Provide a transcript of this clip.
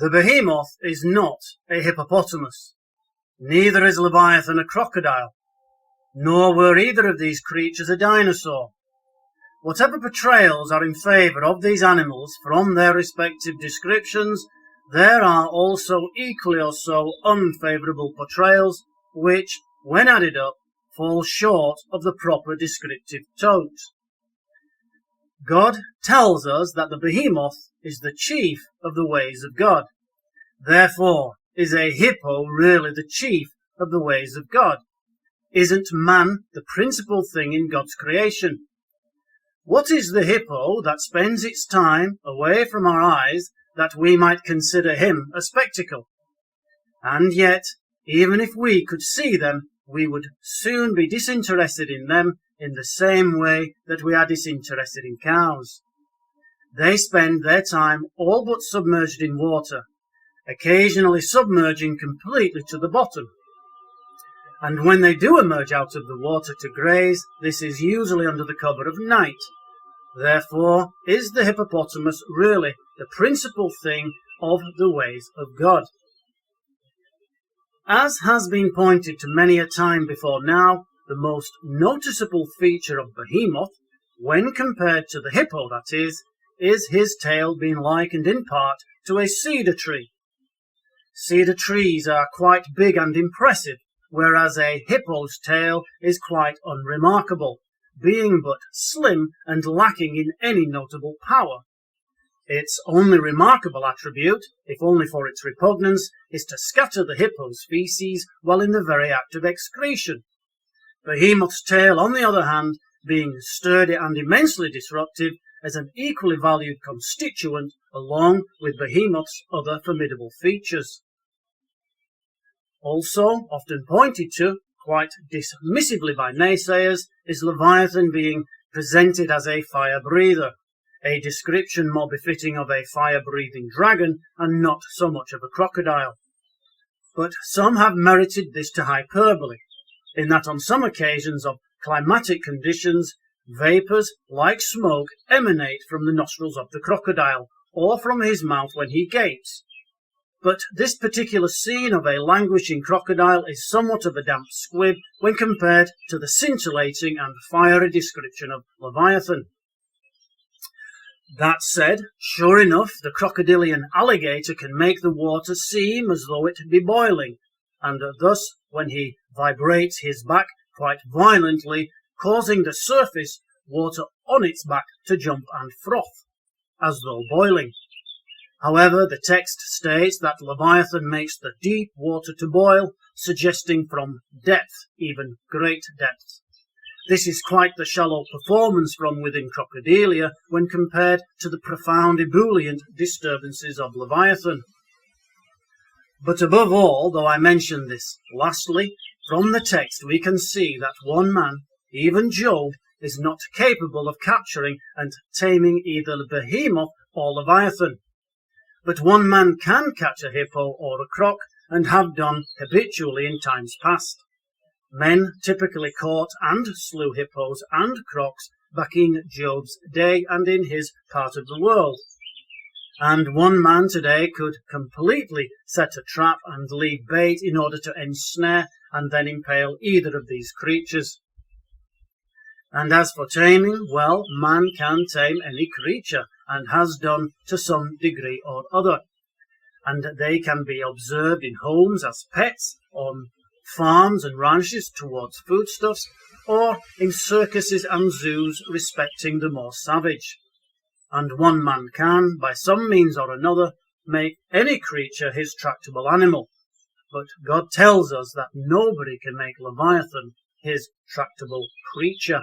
The behemoth is not a hippopotamus, neither is Leviathan a crocodile, nor were either of these creatures a dinosaur. Whatever portrayals are in favour of these animals from their respective descriptions, there are also equally or so unfavourable portrayals which, when added up, fall short of the proper descriptive tones. God tells us that the behemoth is the chief of the ways of God. Therefore, is a hippo really the chief of the ways of God? Isn't man the principal thing in God's creation? What is the hippo that spends its time away from our eyes that we might consider him a spectacle? And yet, even if we could see them, we would soon be disinterested in them in the same way that we are disinterested in cows. They spend their time all but submerged in water, occasionally submerging completely to the bottom. And when they do emerge out of the water to graze, this is usually under the cover of night. Therefore, is the hippopotamus really the principal thing of the ways of God? As has been pointed to many a time before now, the most noticeable feature of Behemoth, when compared to the hippo that is his tail being likened in part to a cedar tree. Cedar trees are quite big and impressive, whereas a hippo's tail is quite unremarkable, being but slim and lacking in any notable power. Its only remarkable attribute, if only for its repugnance, is to scatter the hippo's feces while in the very act of excretion. Behemoth's tail, on the other hand, being sturdy and immensely disruptive, is an equally valued constituent along with Behemoth's other formidable features. Also, often pointed to, quite dismissively by naysayers, is Leviathan being presented as a fire-breather, a description more befitting of a fire-breathing dragon and not so much of a crocodile. But some have merited this to hyperbole, in that on some occasions of climatic conditions, vapours, like smoke, emanate from the nostrils of the crocodile, or from his mouth when he gapes. But this particular scene of a languishing crocodile is somewhat of a damp squib when compared to the scintillating and fiery description of Leviathan. That said, sure enough, the crocodilian alligator can make the water seem as though it be boiling, and thus, when he vibrates his back quite violently, causing the surface water on its back to jump and froth, as though boiling. However, the text states that Leviathan makes the deep water to boil, suggesting from depth, even great depth. This is quite the shallow performance from within crocodilia when compared to the profound ebullient disturbances of Leviathan. But above all, though I mention this lastly, from the text we can see that one man, even Job, is not capable of capturing and taming either the behemoth or Leviathan. But one man can catch a hippo or a croc, and have done habitually in times past. Men typically caught and slew hippos and crocs back in Job's day and in his part of the world. And one man today could completely set a trap and leave bait in order to ensnare and then impale either of these creatures. And as for taming, well, man can tame any creature, and has done to some degree or other. And they can be observed in homes as pets, on farms and ranches towards foodstuffs, or in circuses and zoos respecting the more savage. And one man can, by some means or another, make any creature his tractable animal. But God tells us that nobody can make Leviathan his tractable creature.